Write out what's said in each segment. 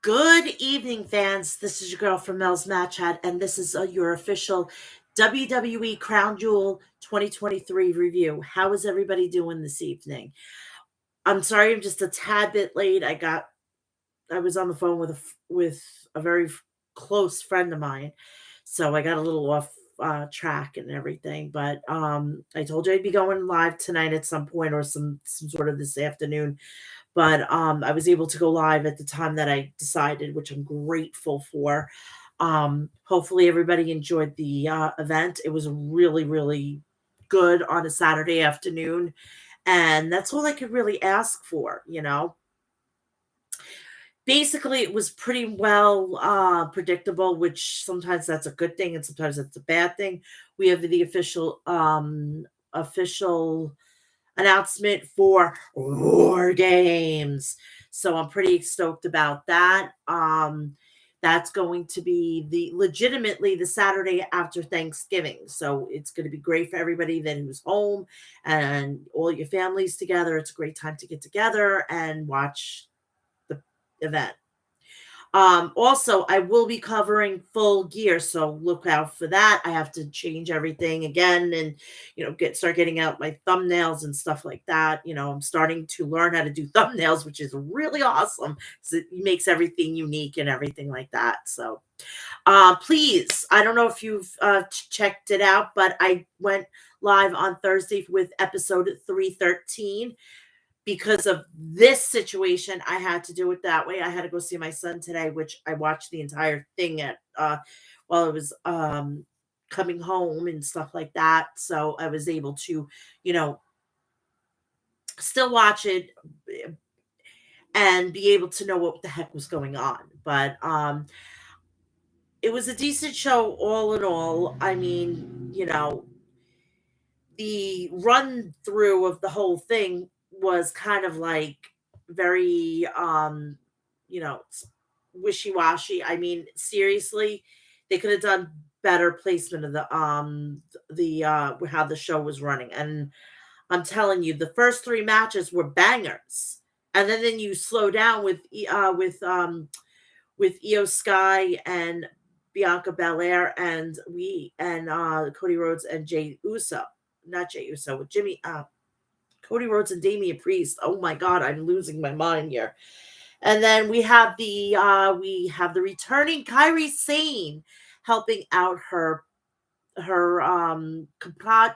Good evening, fans. This is your girl from Mel's Match Hat, and this is your official WWE Crown Jewel 2023 review. How is everybody doing this evening? I'm sorry, I'm just a tad bit late. I was on the phone with a very close friend of mine, so I got a little off track and everything. But I told you I'd be going live tonight at some point or some sort of this afternoon. But I was able to go live at the time that I decided, which I'm grateful for. Hopefully, everybody enjoyed the event. It was really, really good on a Saturday afternoon. And that's all I could really ask for. Basically, it was pretty well predictable, which sometimes that's a good thing and sometimes that's a bad thing. We have the official announcement for War Games. So I'm pretty stoked about that. That's going to be legitimately the Saturday after Thanksgiving. So it's going to be great for everybody then who's home and all your families together. It's a great time to get together and watch the event. Also, I will be covering Full Gear, so look out for that. I have to change everything again and start getting out my thumbnails and stuff like that. I'm starting to learn how to do thumbnails, which is really awesome. It makes everything unique and everything like that. So please, I don't know if you've checked it out, but I went live on Thursday with episode 313. Because of this situation, I had to do it that way. I had to go see my son today, which I watched the entire thing at while I was coming home and stuff like that. So I was able to, still watch it and be able to know what the heck was going on. But it was a decent show all in all. I mean, the run through of the whole thing was kind of like very you know wishy-washy. I mean, seriously, they could have done better placement of the how the show was running. And I'm telling you, the first three matches were bangers, and then you slow down with Io Sky and Bianca Belair and Cody Rhodes and Jay Uso. Not Jay Uso, with Cody Rhodes and Damian Priest. Oh my god, I'm losing my mind here. And then we have the returning Kairi Sane helping out her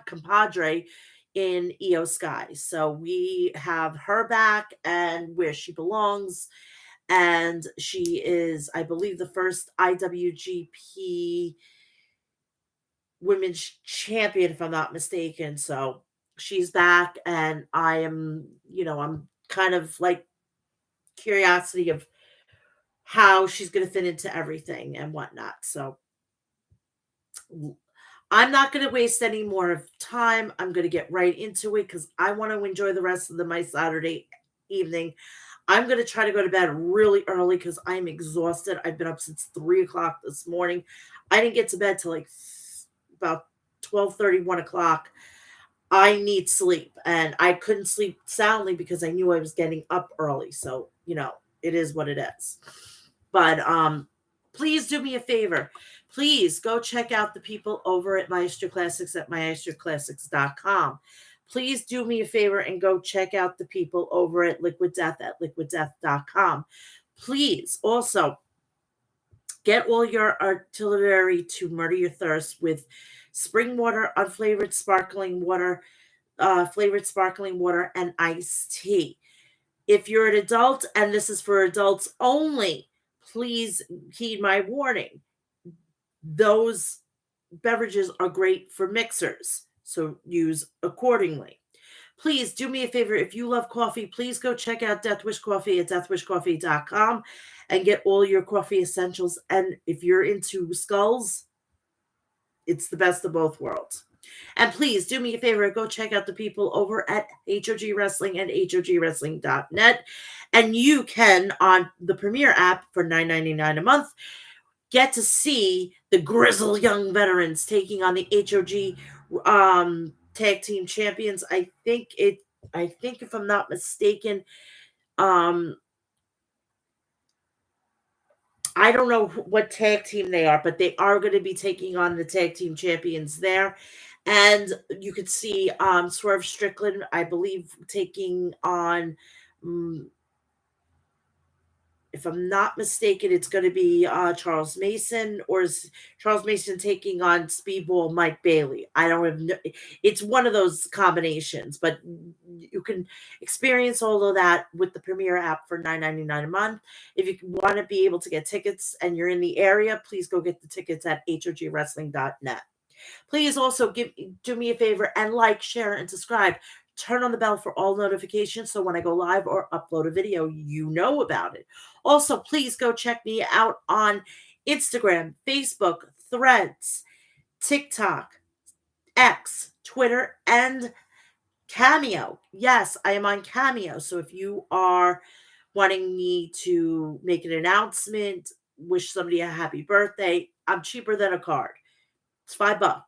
compadre in Io Sky. So we have her back and where she belongs. And she is, I believe, the first IWGP Women's Champion, if I'm not mistaken. So she's back, and I'm kind of like curiosity of how she's going to fit into everything and whatnot. So I'm not going to waste any more of time. I'm going to get right into it because I want to enjoy the rest of my Saturday evening. I'm going to try to go to bed really early because I'm exhausted. I've been up since 3 o'clock this morning. I didn't get to bed till like about 12:30, 1 o'clock. I need sleep, and I couldn't sleep soundly because I knew I was getting up early. So, it is what it is. But please do me a favor. Please go check out the people over at Maestro Classics at maestroclassics.com. Please do me a favor and go check out the people over at Liquid Death at liquiddeath.com. Please also get all your artillery to murder your thirst with spring water, unflavored sparkling water, flavored sparkling water, and iced tea. If you're an adult and this is for adults only, please heed my warning. Those beverages are great for mixers, so use accordingly. Please do me a favor. If you love coffee, please go check out Death Wish Coffee at deathwishcoffee.com and get all your coffee essentials. And if you're into skulls, it's the best of both worlds. And please do me a favor, go check out the people over at HOG Wrestling and HOGWrestling.net. And you can, on the Premier app for $9.99 a month, get to see the grizzled young veterans taking on the HOG tag team champions. I think if I'm not mistaken, I don't know what tag team they are, but they are going to be taking on the tag team champions there. And you could see Swerve Strickland, I believe, taking on, mm, if I'm not mistaken, it's going to be Charles Mason, or is Charles Mason taking on Speedball Mike Bailey? I don't have no, it's one of those combinations, but you can experience all of that with the Premier app for $9.99 a month. If you want to be able to get tickets and you're in the area, please go get the tickets at hogwrestling.net. Please also do me a favor and like, share, and subscribe. Turn on the bell for all notifications so when I go live or upload a video, you know about it. Also, please go check me out on Instagram, Facebook, Threads, TikTok, X, Twitter, and Cameo. Yes, I am on Cameo. So if you are wanting me to make an announcement, wish somebody a happy birthday, I'm cheaper than a card. It's $5.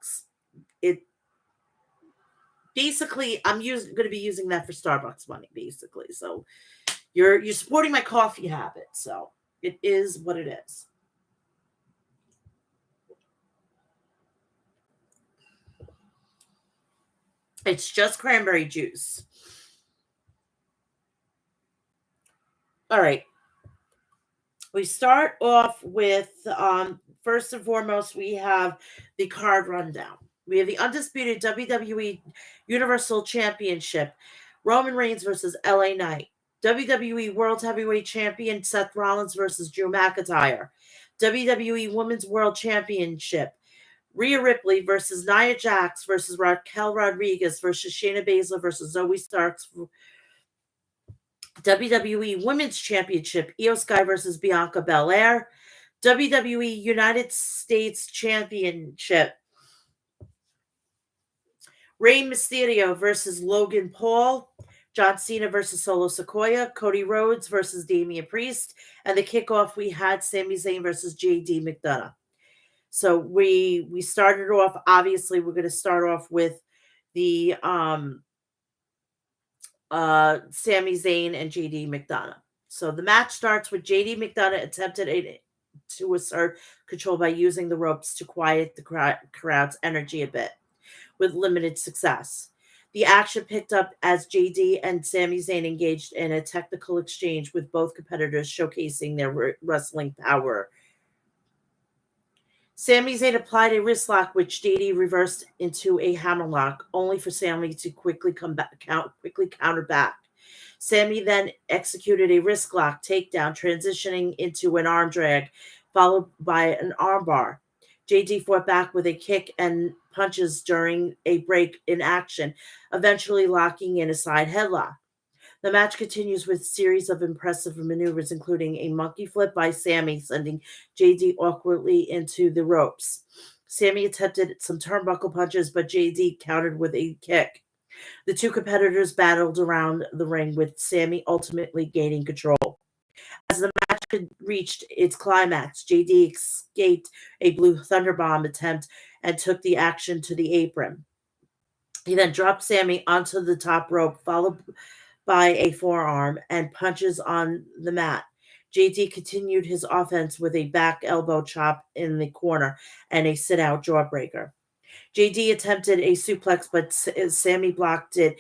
It basically I'm going to be using that for Starbucks money, basically. So you're supporting my coffee habit. So it is what it is. It's just cranberry juice. All right. We start off with first and foremost, we have the card rundown. We have the undisputed WWE Universal Championship, Roman Reigns versus LA Knight. WWE World Heavyweight Champion Seth Rollins versus Drew McIntyre. WWE Women's World Championship, Rhea Ripley versus Nia Jax versus Raquel Rodriguez versus Shayna Baszler versus Zoe Starks. WWE Women's Championship, Io Sky versus Bianca Belair. WWE United States Championship, Rey Mysterio versus Logan Paul. John Cena versus Solo Sikoa. Cody Rhodes versus Damian Priest. And the kickoff, we had Sami Zayn versus JD McDonough. So we started off, obviously, we're going to start off with the Sami Zayn and JD McDonough. So the match starts with JD McDonough attempted to assert control by using the ropes to quiet the crowd's energy a bit, with limited success. The action picked up as JD and Sami Zayn engaged in a technical exchange, with both competitors showcasing their wrestling power. Sami Zayn applied a wrist lock, which JD reversed into a hammerlock, only for Sami to quickly counter back. Sami then executed a wrist lock takedown, transitioning into an arm drag, followed by an armbar. JD fought back with a kick and punches during a break in action, eventually locking in a side headlock. The match continues with a series of impressive maneuvers, including a monkey flip by Sami, sending JD awkwardly into the ropes. Sami attempted some turnbuckle punches, but JD countered with a kick. The two competitors battled around the ring, with Sami ultimately gaining control. As the match had reached its climax, JD escaped a blue thunderbomb attempt and took the action to the apron. He then dropped Sami onto the top rope, followed by a forearm and punches on the mat. JD continued his offense with a back elbow chop in the corner and a sit out jawbreaker. JD attempted a suplex, but Sami blocked it,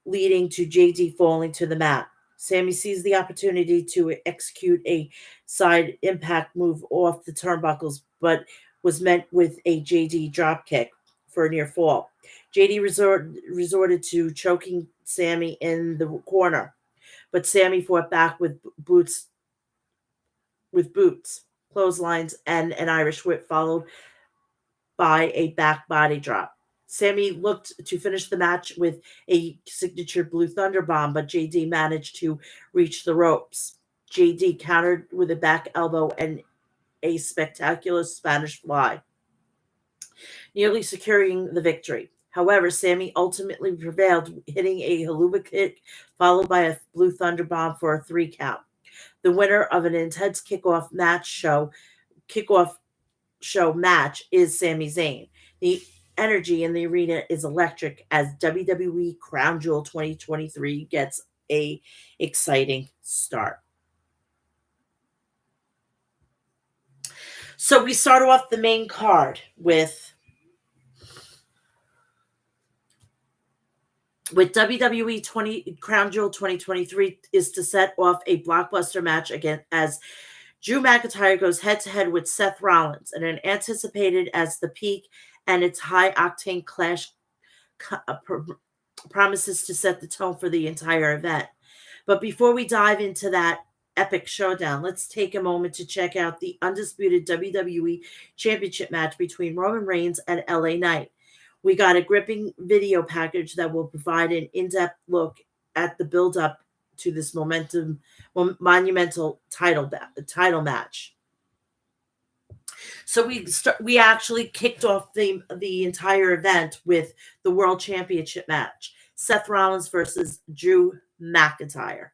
leading to JD falling to the mat. Sami seized the opportunity to execute a side impact move off the turnbuckles, but was met with a JD dropkick for a near fall. JD resorted to choking Sami in the corner, but Sami fought back with boots, clotheslines, and an Irish whip, followed by a back body drop. Sami looked to finish the match with a signature Blue Thunder bomb, but JD managed to reach the ropes. JD countered with a back elbow and a spectacular Spanish fly, nearly securing the victory. However, Sami ultimately prevailed, hitting a haluva kick followed by a Blue Thunder bomb for a 3 count. The winner of an intense kickoff show match is Sami Zayn. The energy in the arena is electric as WWE Crown Jewel 2023 gets a exciting start. So we start off the main card with WWE 20 Crown Jewel 2023 is to set off a blockbuster match again as Drew McIntyre goes head to head with Seth Rollins in an anticipated as the peak, and its high octane clash promises to set the tone for the entire event. But before we dive into that epic showdown, let's take a moment to check out the undisputed WWE Championship match between Roman Reigns and LA Knight. We got a gripping video package that will provide an in-depth look at the build-up to this monumental title match. So we actually kicked off the entire event with the World Championship match: Seth Rollins versus Drew McIntyre.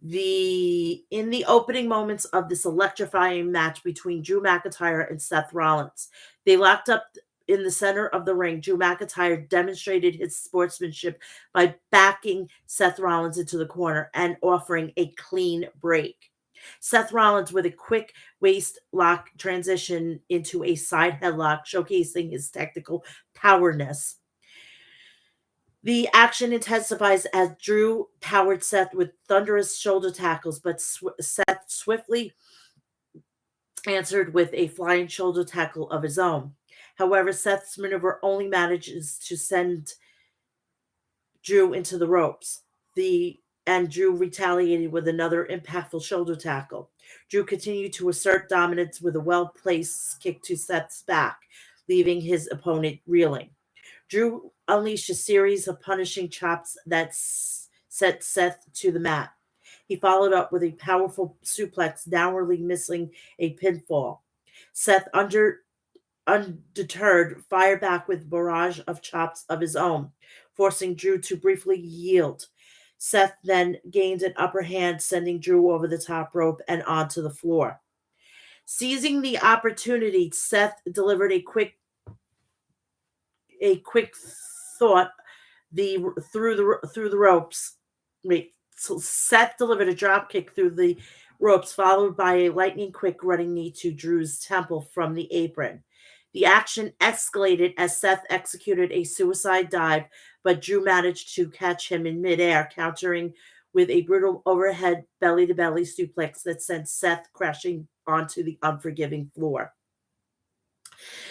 In the opening moments of this electrifying match between Drew McIntyre and Seth Rollins, they locked up in the center of the ring. Drew McIntyre demonstrated his sportsmanship by backing Seth Rollins into the corner and offering a clean break. Seth Rollins with a quick waist lock transition into a side headlock, showcasing his technical powerness. The action intensifies as Drew powered Seth with thunderous shoulder tackles, but Seth swiftly answered with a flying shoulder tackle of his own. However, Seth's maneuver only manages to send Drew into the ropes. And Drew retaliated with another impactful shoulder tackle. Drew continued to assert dominance with a well-placed kick to Seth's back, leaving his opponent reeling. Drew unleashed a series of punishing chops that sent Seth to the mat. He followed up with a powerful suplex, narrowly missing a pinfall. Seth, undeterred, fired back with a barrage of chops of his own, forcing Drew to briefly yield. Seth then gained an upper hand, sending Drew over the top rope and onto the floor. Seizing the opportunity, Seth delivered a quick thought through the ropes. So Seth delivered a drop kick through the ropes, followed by a lightning quick running knee to Drew's temple from the apron. The action escalated as Seth executed a suicide dive, but Drew managed to catch him in midair, countering with a brutal overhead belly-to-belly suplex that sent Seth crashing onto the unforgiving floor.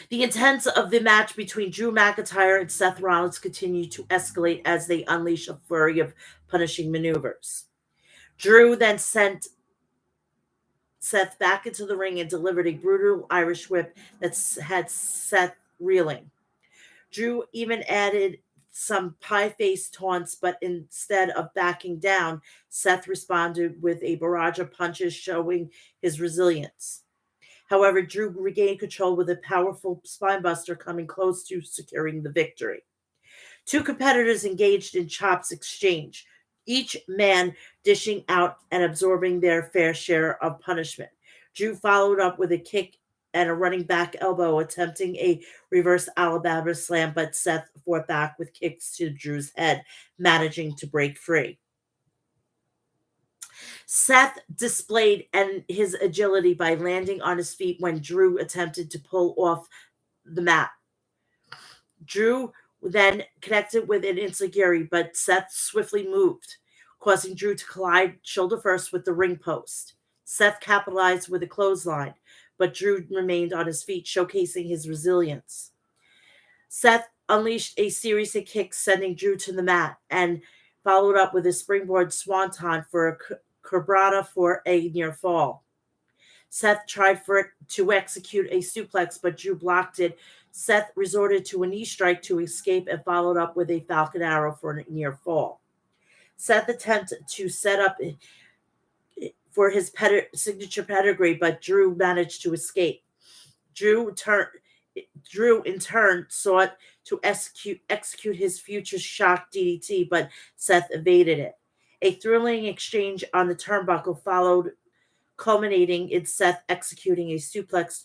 The intent of the match between Drew McIntyre and Seth Rollins continued to escalate as they unleashed a flurry of punishing maneuvers. Drew then sent Seth back into the ring and delivered a brutal Irish whip that had Seth reeling. Drew even added some pie-faced taunts, but instead of backing down, Seth responded with a barrage of punches, showing his resilience. However, Drew regained control with a powerful spinebuster, coming close to securing the victory. Two competitors engaged in chops exchange, each man dishing out and absorbing their fair share of punishment. Drew followed up with a kick and a running back elbow, attempting a reverse Alabama slam, but Seth fought back with kicks to Drew's head, managing to break free. Seth displayed his agility by landing on his feet when Drew attempted to pull off the mat. Drew then connected with an enziguri, but Seth swiftly moved, causing Drew to collide shoulder first with the ring post. Seth capitalized with a clothesline, but Drew remained on his feet, showcasing his resilience. Seth unleashed a series of kicks, sending Drew to the mat, and followed up with a springboard swanton for a cabrata for a near fall. Seth tried to execute a suplex, but Drew blocked it. Seth resorted to a knee strike to escape and followed up with a falcon arrow for a near fall. Seth attempted to set up for his signature pedigree, but Drew managed to escape. Drew in turn sought to execute his future shock DDT, but Seth evaded it. A thrilling exchange on the turnbuckle followed, culminating in Seth executing a suplex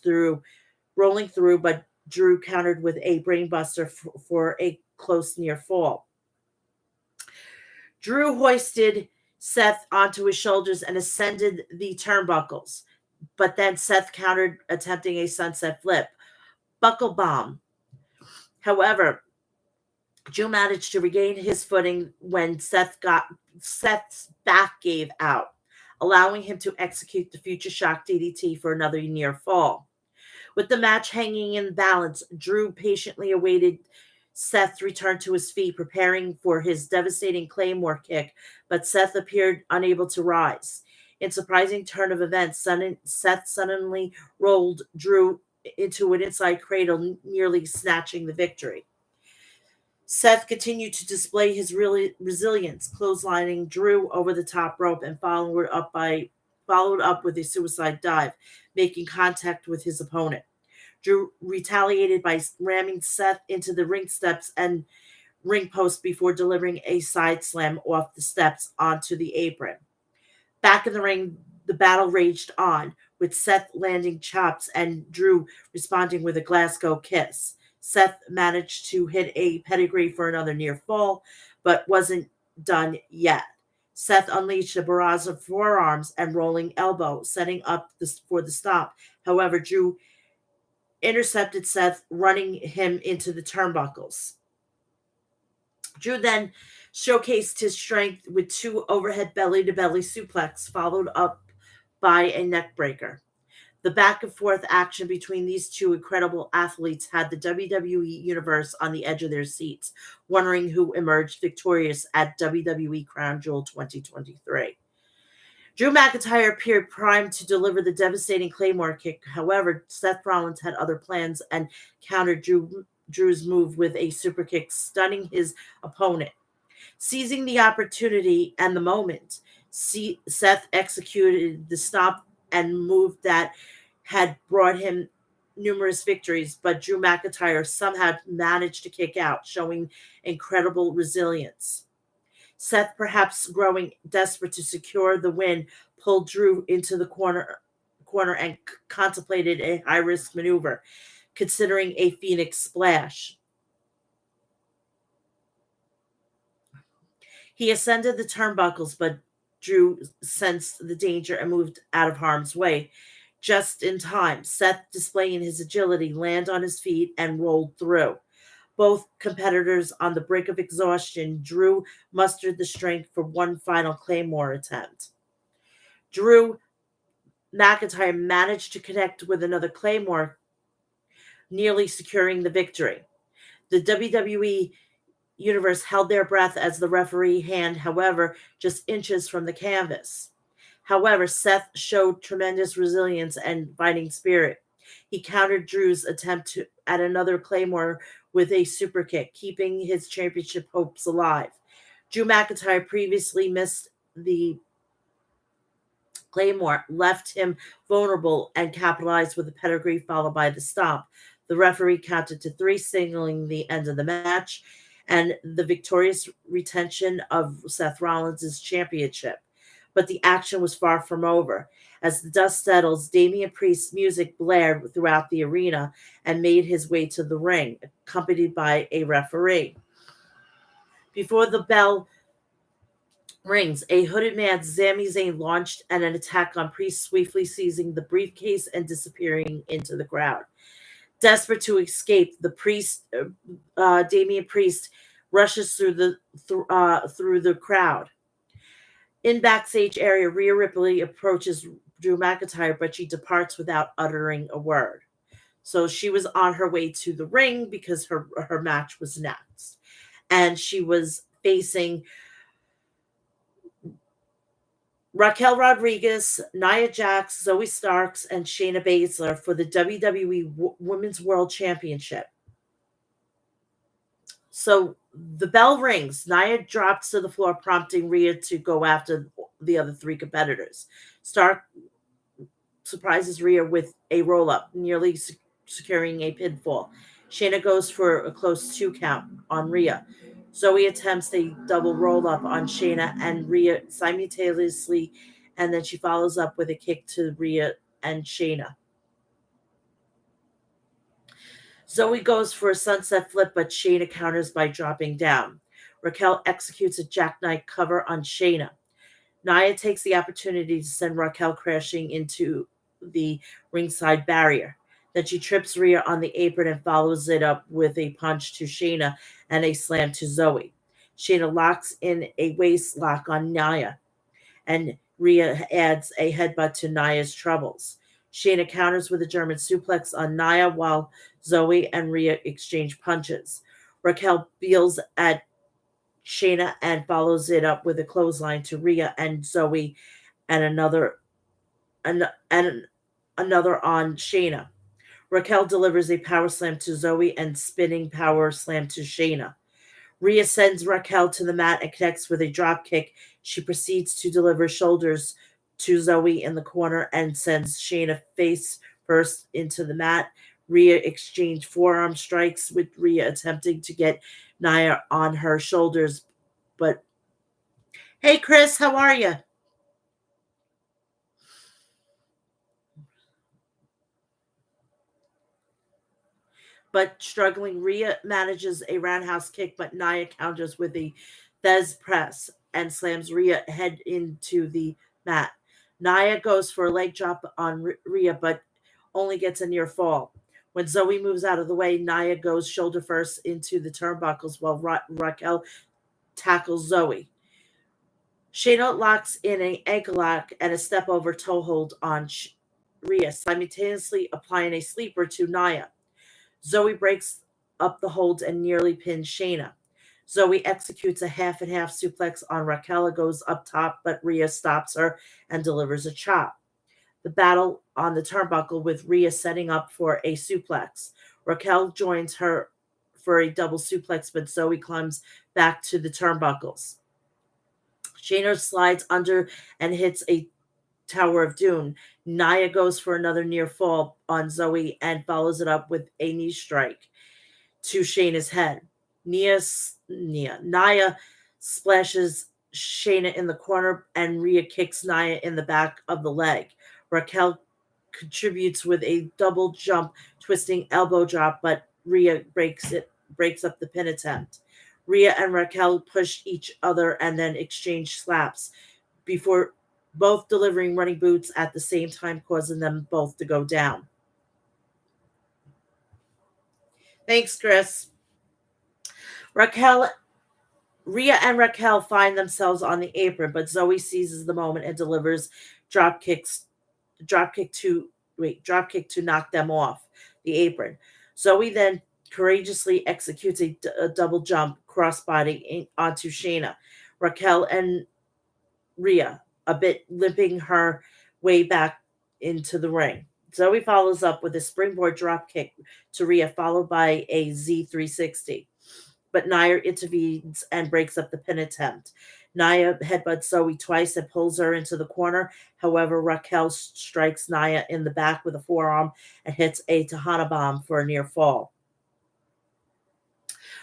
rolling through, but Drew countered with a brainbuster for a close near fall. Drew hoisted Seth onto his shoulders and ascended the turnbuckles. but then Seth countered, attempting a sunset flip. Buckle bomb. However, Drew managed to regain his footing when Seth's back gave out, allowing him to execute the future shock DDT for another near fall. With the match hanging in balance, Drew patiently awaited Seth return to his feet, preparing for his devastating Claymore kick, but Seth appeared unable to rise. In surprising turn of events, Seth suddenly rolled Drew into an inside cradle, nearly snatching the victory. Seth continued to display his resilience, clotheslining Drew over the top rope and followed up with a suicide dive, making contact with his opponent. Drew retaliated by ramming Seth into the ring steps and ring post before delivering a side slam off the steps onto the apron. Back in the ring, the battle raged on, with Seth landing chops and Drew responding with a Glasgow kiss. Seth managed to hit a pedigree for another near fall, but wasn't done yet. Seth unleashed a barrage of forearms and rolling elbow, setting up for the stop. However, Drew intercepted Seth, running him into the turnbuckles. Drew then showcased his strength with two overhead belly to belly suplex, followed up by a neck breaker. The back and forth action between these two incredible athletes had the WWE Universe on the edge of their seats, wondering who emerged victorious at WWE Crown Jewel 2023. Drew McIntyre appeared primed to deliver the devastating Claymore kick. However, Seth Rollins had other plans and countered Drew's move with a super kick, stunning his opponent. Seizing the opportunity and the moment, Seth executed the stomp and move that had brought him numerous victories, but Drew McIntyre somehow managed to kick out, showing incredible resilience. Seth, perhaps growing desperate to secure the win, pulled Drew into the corner and contemplated a high risk maneuver, considering a Phoenix splash. He ascended the turnbuckles, but Drew sensed the danger and moved out of harm's way. Just in time, Seth, displaying his agility, landed on his feet and rolled through. Both competitors on the brink of exhaustion, Drew mustered the strength for one final Claymore attempt. Drew McIntyre managed to connect with another Claymore, nearly securing the victory. The WWE Universe held their breath as the referee hand, however, just inches from the canvas. However, Seth showed tremendous resilience and fighting spirit. He countered Drew's attempt at another Claymore with a super kick, keeping his championship hopes alive. Drew McIntyre previously missed the Claymore, left him vulnerable, and capitalized with a pedigree followed by the stomp. The referee counted to three, signaling the end of the match and the victorious retention of Seth Rollins' championship. But the action was far from over. As the dust settles, Damian Priest's music blared throughout the arena and made his way to the ring, accompanied by a referee. Before the bell rings, a hooded man, Sami Zayn, launched an attack on Priest, swiftly seizing the briefcase and disappearing into the crowd. Desperate to escape, Damian Priest, rushes through the crowd. In backstage area, Rhea Ripley approaches Drew McIntyre, but she departs without uttering a word. So she was on her way to the ring because her match was next, and she was facing Raquel Rodriguez, Nia Jax, Zoe Starks, and Shayna Baszler for the WWE Women's World Championship. So the bell rings. Nia drops to the floor, prompting Rhea to go after the other three competitors. Stark surprises Rhea with a roll up, nearly securing a pinfall. Shayna goes for a close 2 count on Rhea. Zoe attempts a double roll up on Shayna and Rhea simultaneously, and then she follows up with a kick to Rhea and Shayna. Zoe goes for a sunset flip, but Shayna counters by dropping down. Raquel executes a jackknife cover on Shayna. Nia takes the opportunity to send Raquel crashing into the ringside barrier. Then she trips Rhea on the apron and follows it up with a punch to Shayna and a slam to Zoe. Shayna locks in a waist lock on Nia, and Rhea adds a headbutt to Nia's troubles. Shayna counters with a German suplex on Nia while Zoe and Rhea exchange punches. Raquel beels at Shayna and follows it up with a clothesline to Rhea and Zoe and and another on Shayna. Raquel delivers a power slam to Zoe and spinning power slam to Shayna. Rhea sends Raquel to the mat and connects with a drop kick. She proceeds to deliver shoulders to Zoe in the corner and sends Shayna face first into the mat. Rhea exchange forearm strikes with Rhea attempting to get Nia on her shoulders. But hey, Chris, how are you? But struggling, Rhea manages a roundhouse kick, but Nia counters with a Thez press and slams Rhea head into the mat. Nia goes for a leg drop on Rhea, but only gets a near fall. When Zoe moves out of the way, Nia goes shoulder first into the turnbuckles while Raquel tackles Zoe. Shayna locks in an ankle lock and a step over toe hold on Rhea, simultaneously applying a sleeper to Nia. Zoe breaks up the hold and nearly pins Shayna. Zoe executes a half and half suplex on Raquel, goes up top, but Rhea stops her and delivers a chop. The battle on the turnbuckle with Rhea setting up for a suplex. Raquel joins her for a double suplex, but Zoe climbs back to the turnbuckles. Shayna slides under and hits a Tower of Doom. Nia goes for another near fall on Zoe and follows it up with a knee strike to Shayna's head. Nia splashes Shayna in the corner and Rhea kicks Nia in the back of the leg. Raquel contributes with a double jump, twisting elbow drop, but Rhea breaks up the pin attempt. Rhea and Raquel push each other and then exchange slaps before both delivering running boots at the same time, causing them both to go down. Thanks, Chris. Raquel, Rhea and Raquel find themselves on the apron, but Zoe seizes the moment and delivers drop kicks, drop kick to knock them off the apron. Zoe then courageously executes a double jump crossbody onto Shayna. Raquel and Rhea, a bit limping her way back into the ring. Zoe follows up with a springboard drop kick to Rhea, followed by a Z360. But Nia intervenes and breaks up the pin attempt. Nia headbutts Zoe twice and pulls her into the corner. However, Raquel strikes Nia in the back with a forearm and hits a Tahana bomb for a near fall.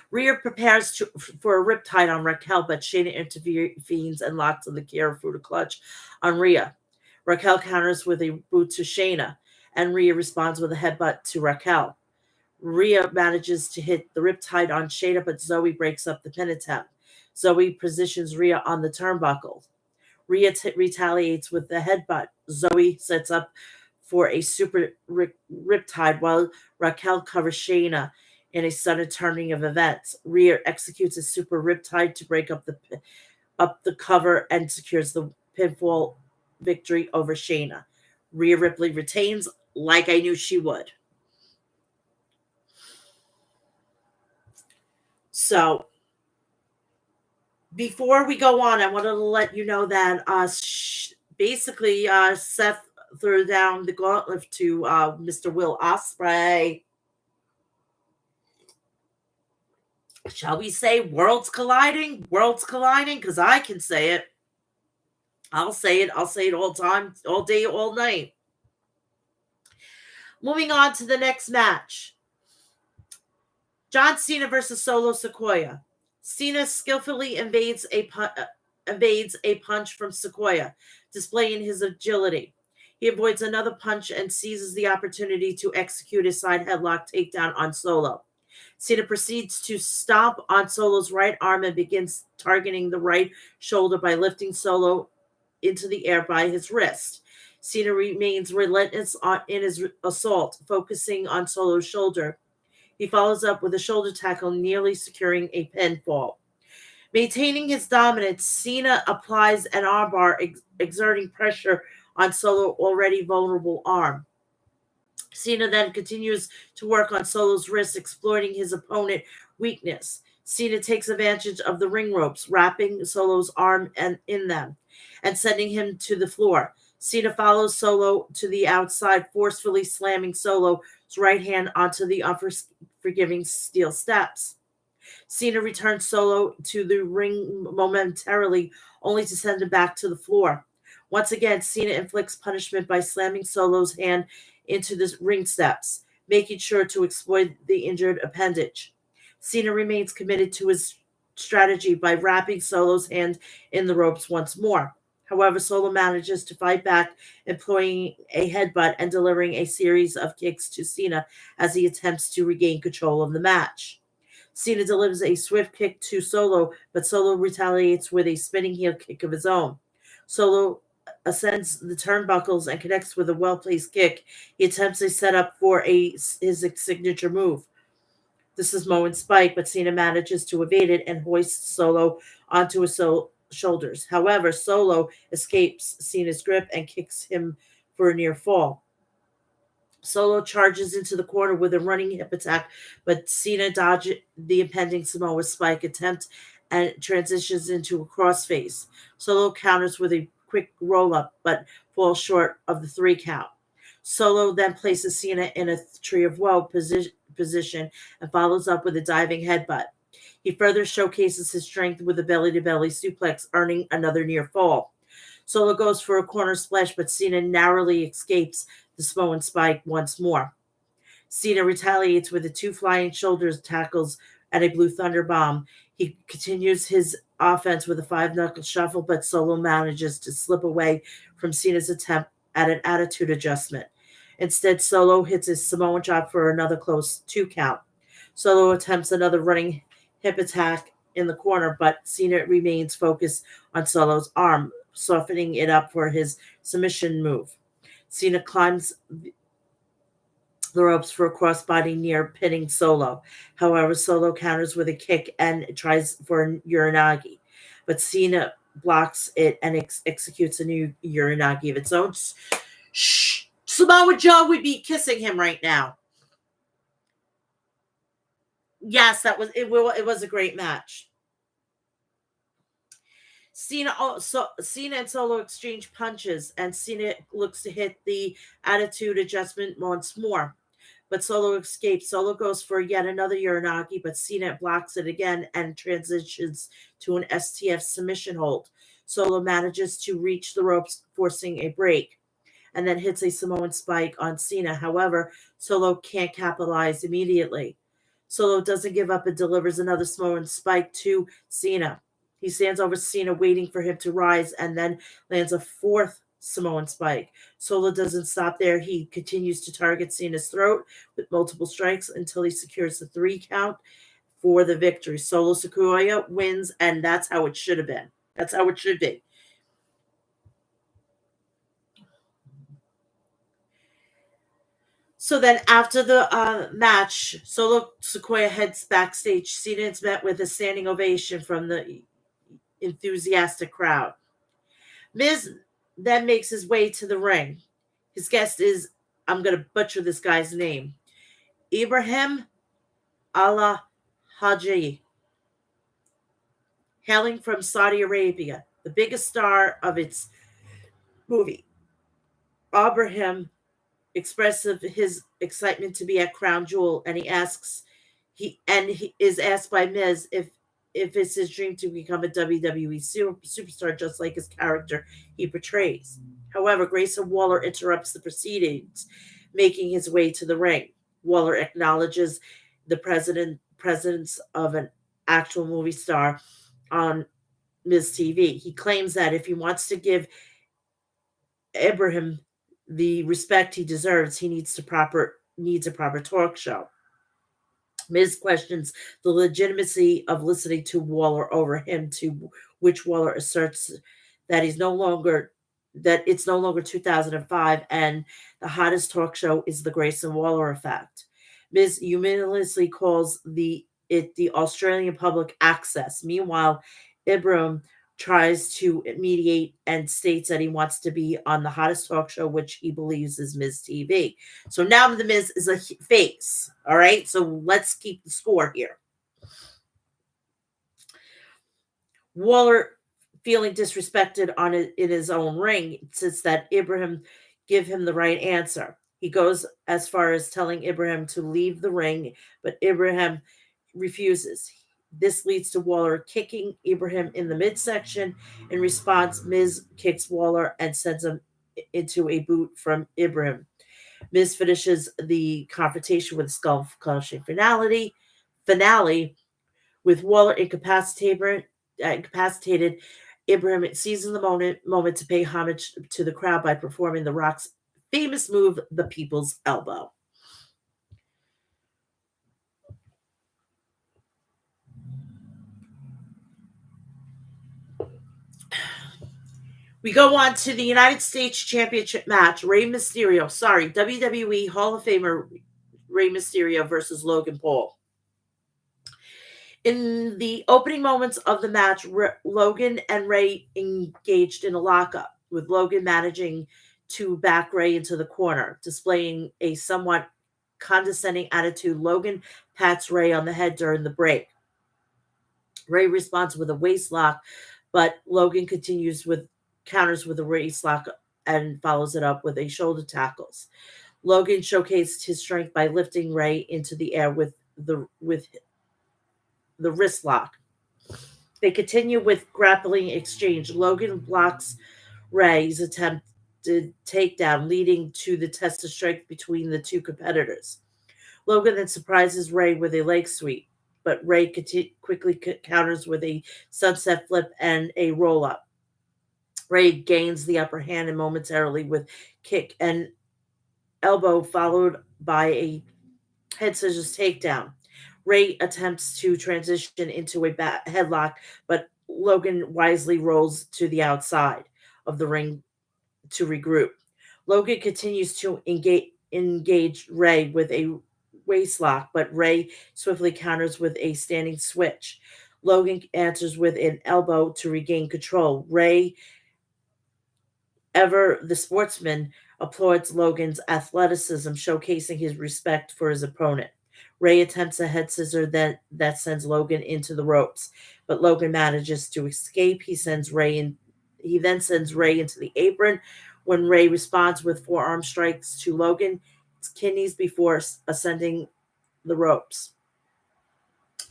Rhea prepares for a riptide on Raquel, but Shayna intervenes and locks in the Kirifuda clutch on Rhea. Raquel counters with a boot to Shayna, and Rhea responds with a headbutt to Raquel. Rhea manages to hit the riptide on Shayna, but Zoe breaks up the pin attempt. Zoe positions Rhea on the turnbuckle. Rhea retaliates with the headbutt. Zoe sets up for a super riptide while Raquel covers Shayna in a sudden turning of events. Rhea executes a super riptide to break up the cover and secures the pinfall victory over Shayna. Rhea Ripley retains, like I knew she would. So, before we go on, I wanted to let you know that basically Seth threw down the gauntlet to Mr. Will Ospreay. Shall we say worlds colliding? Worlds colliding? Because I can say it. I'll say it. I'll say it all time, all day, all night. Moving on to the next match. John Cena versus Solo Sikoa. Cena skillfully evades a punch from Sikoa, displaying his agility. He avoids another punch and seizes the opportunity to execute a side headlock takedown on Solo. Cena proceeds to stomp on Solo's right arm and begins targeting the right shoulder by lifting Solo into the air by his wrist. Cena remains relentless in his assault, focusing on Solo's shoulder. He follows up with a shoulder tackle, nearly securing a pinfall. Maintaining his dominance, Cena applies an armbar, exerting pressure on Solo's already vulnerable arm. Cena then continues to work on Solo's wrist, exploiting his opponent's weakness. Cena takes advantage of the ring ropes, wrapping Solo's arm in them, and sending him to the floor. Cena follows Solo to the outside, forcefully slamming Solo's right hand onto the unforgiving steel steps. Cena returns Solo to the ring momentarily, only to send him back to the floor. Once again, Cena inflicts punishment by slamming Solo's hand into the ring steps, making sure to exploit the injured appendage. Cena remains committed to his strategy by wrapping Solo's hand in the ropes once more. However, Solo manages to fight back, employing a headbutt and delivering a series of kicks to Cena as he attempts to regain control of the match. Cena delivers a swift kick to Solo, but Solo retaliates with a spinning heel kick of his own. Solo ascends the turnbuckles and connects with a well-placed kick. He attempts a setup for his signature move. This is Samoan Spike, but Cena manages to evade it and hoists Solo onto his shoulders. However, Solo escapes Cena's grip and kicks him for a near fall. Solo charges into the corner with a running hip attack, but Cena dodges the impending Samoa Spike attempt and transitions into a crossface. Solo counters with a quick roll up, but falls short of the 3 count. Solo then places Cena in a tree of woe position and follows up with a diving headbutt. He further showcases his strength with a belly to belly suplex, earning another near fall. Solo goes for a corner splash, but Cena narrowly escapes the Samoan Spike once more. Cena retaliates with the 2 flying shoulders tackles and a Blue Thunder bomb. He continues his offense with a 5-knuckle shuffle, but Solo manages to slip away from Cena's attempt at an attitude adjustment. Instead, Solo hits his Samoan chop for another close 2 count. Solo attempts another running hip attack in the corner, but Cena remains focused on Solo's arm, softening it up for his submission move. Cena climbs the ropes for a crossbody near pinning Solo. However, Solo counters with a kick and tries for a Uranagi, but Cena blocks it and executes a new Uranagi of its own. Shh! Samoa Joe would be kissing him right now. Yes, that was it. It was a great match. Cena and Solo exchange punches, and Cena looks to hit the attitude adjustment once more. But Solo escapes. Solo goes for yet another Uranagi, but Cena blocks it again and transitions to an STF submission hold. Solo manages to reach the ropes, forcing a break, and then hits a Samoan Spike on Cena. However, Solo can't capitalize immediately. Solo doesn't give up and delivers another Samoan Spike to Cena. He stands over Cena, waiting for him to rise, and then lands a 4th Samoan Spike. Solo doesn't stop there. He continues to target Cena's throat with multiple strikes until he secures the 3 count for the victory. Solo Sikoa wins, and that's how it should have been. That's how it should be. So then, after the match, Solo Sikoa heads backstage. Cena is met with a standing ovation from the enthusiastic crowd. Miz then makes his way to the ring. His guest is, I'm going to butcher this guy's name, Ibrahim Allah Haji, hailing from Saudi Arabia, the biggest star of its movie. Ibrahim expresses his excitement to be at Crown Jewel, and he is asked by Miz if it's his dream to become a WWE superstar, just like his character he portrays. However, Grayson Waller interrupts the proceedings, making his way to the ring. Waller acknowledges the presence of an actual movie star on Miz TV. He claims that if he wants to give Ibrahim the respect he deserves, he needs a proper talk show. Miz questions the legitimacy of listening to Waller over him, to which Waller asserts that he's no longer that it's no longer 2005 and the hottest talk show is the Grayson Waller effect. Miz humorously calls the Australian public access. Meanwhile, Ibrahim tries to mediate and states that he wants to be on the hottest talk show, which he believes is Miz TV. So now the Miz is a face. All right, so let's keep the score here. Waller feeling disrespected in his own ring insists that Ibrahim give him the right answer. He goes as far as telling Ibrahim to leave the ring, but Ibrahim refuses. This leads to Waller kicking Ibrahim in the midsection. In response, Miz kicks Waller and sends him into a boot from Ibrahim. Miz finishes the confrontation with a skull crushing finale with Waller incapacitated. Ibrahim seizes the moment to pay homage to the crowd by performing The Rock's famous move, the People's Elbow. We go on to the United States Championship match. WWE Hall of Famer Rey Mysterio versus Logan Paul. In the opening moments of the match, Logan and Rey engaged in a lockup, with Logan managing to back Rey into the corner. Displaying a somewhat condescending attitude, Logan pats Rey on the head during the break. Rey responds with a waist lock, but Logan counters with a waist lock and follows it up with a shoulder tackles. Logan showcased his strength by lifting Rey into the air with the wrist lock. They continue with grappling exchange. Logan blocks Rey's attempted takedown, leading to the test of strength between the two competitors. Logan then surprises Rey with a leg sweep, but Rey quickly counters with a sunset flip and a roll up. Rey gains the upper hand and momentarily with kick and elbow, followed by a head scissors takedown. Rey attempts to transition into a headlock, but Logan wisely rolls to the outside of the ring to regroup. Logan continues to engage Rey with a waist lock, but Rey swiftly counters with a standing switch. Logan answers with an elbow to regain control. Rey, ever the sportsman, applauds Logan's athleticism, showcasing his respect for his opponent. Rey attempts a head scissor that sends Logan into the ropes, but Logan manages to escape. He then sends Rey into the apron. When Rey responds with forearm strikes to Logan's kidneys before ascending the ropes.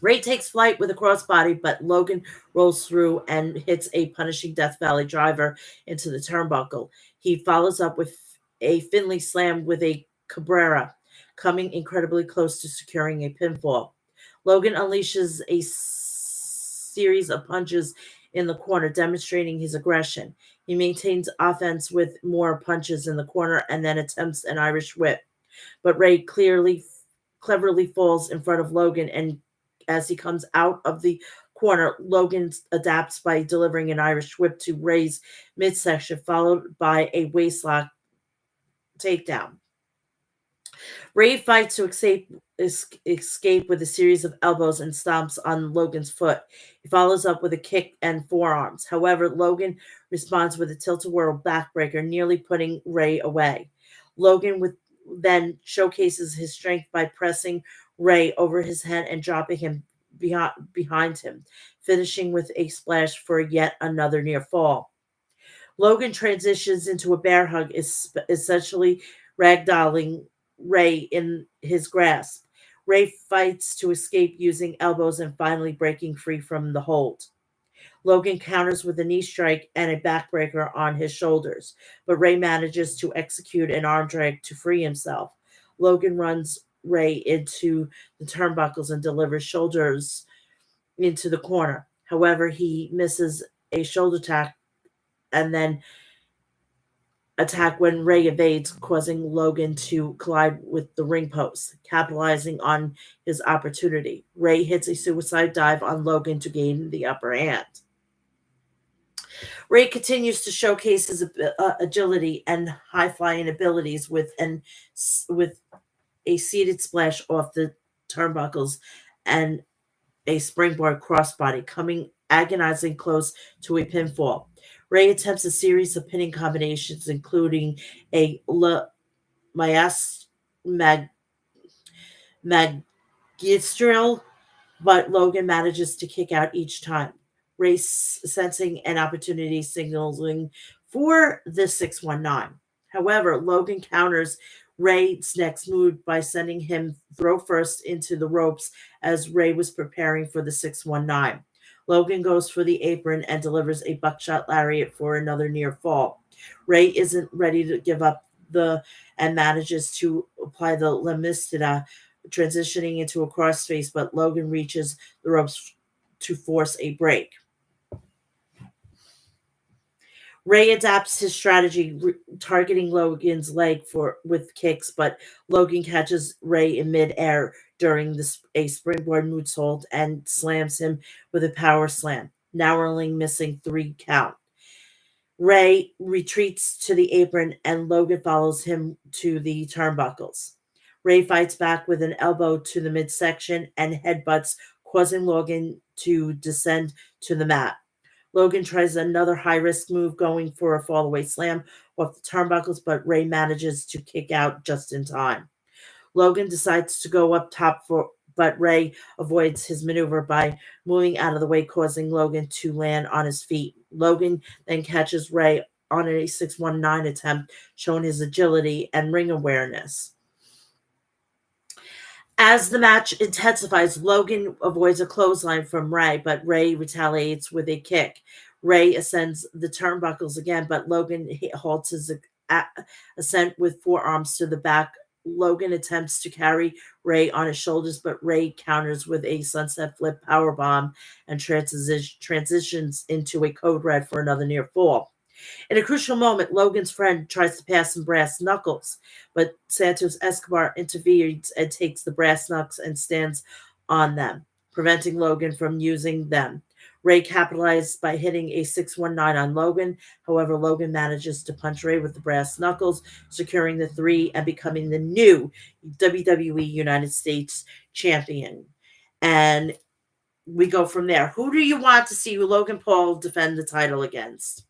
Rey takes flight with a crossbody, but Logan rolls through and hits a punishing Death Valley driver into the turnbuckle. He follows up with a Finley slam with a Cabrera, coming incredibly close to securing a pinfall. Logan unleashes a series of punches in the corner, demonstrating his aggression. He maintains offense with more punches in the corner and then attempts an Irish whip. But Rey cleverly falls in front of Logan, and as he comes out of the corner, Logan adapts by delivering an Irish whip to Rey's midsection, followed by a waistlock takedown. Rey fights to escape with a series of elbows and stomps on Logan's foot. He follows up with a kick and forearms. However, Logan responds with a tilt-a-whirl backbreaker, nearly putting Rey away. Logan then showcases his strength by pressing Rey over his head and dropping him behind him, finishing with a splash for yet another near fall. Logan transitions into a bear hug, essentially ragdolling Rey in his grasp. Rey fights to escape using elbows and finally breaking free from the hold. Logan counters with a knee strike and a backbreaker on his shoulders, but Rey manages to execute an arm drag to free himself. Logan runs Rey into the turnbuckles and delivers shoulders into the corner. However, he misses a shoulder tack and then attack when Rey evades, causing Logan to collide with the ring post. Capitalizing on his opportunity, Rey hits a suicide dive on Logan to gain the upper hand. Ray continues to showcase his agility and high flying abilities with a seated splash off the turnbuckles and a springboard crossbody, coming agonizing close to a pinfall. Ray attempts a series of pinning combinations, including a Maas Mag- Magistral, but Logan manages to kick out each time. Race sensing an opportunity, signaling for the 619. However, Logan counters Ray's next move by sending him throw first into the ropes as Ray was preparing for the 619. Logan goes for the apron and delivers a buckshot lariat for another near fall. Ray isn't ready to give up the and manages to apply the Lemistida, transitioning into a crossface, but Logan reaches the ropes to force a break. Ray adapts his strategy, targeting Logan's leg for with kicks, but Logan catches Ray in midair during a springboard moonsault and slams him with a power slam, narrowly missing 3 count. Ray retreats to the apron and Logan follows him to the turnbuckles. Ray fights back with an elbow to the midsection and headbutts, causing Logan to descend to the mat. Logan tries another high risk move, going for a fallaway slam off the turnbuckles, but Ray manages to kick out just in time. Logan decides to go up top but Ray avoids his maneuver by moving out of the way, causing Logan to land on his feet. Logan then catches Ray on a 619 attempt, showing his agility and ring awareness. As the match intensifies, Logan avoids a clothesline from Ray, but Ray retaliates with a kick. Ray ascends the turnbuckles again, but Logan halts his ascent with forearms to the back. Logan attempts to carry Ray on his shoulders, but Ray counters with a sunset flip powerbomb and transitions into a code red for another near fall. In a crucial moment, Logan's friend tries to pass some brass knuckles, but Santos Escobar intervenes and takes the brass knucks and stands on them, preventing Logan from using them. Ray capitalized by hitting a 619 on Logan. However, Logan manages to punch Ray with the brass knuckles, securing the 3 and becoming the new WWE United States champion. And we go from there. Who do you want to see Logan Paul defend the title against?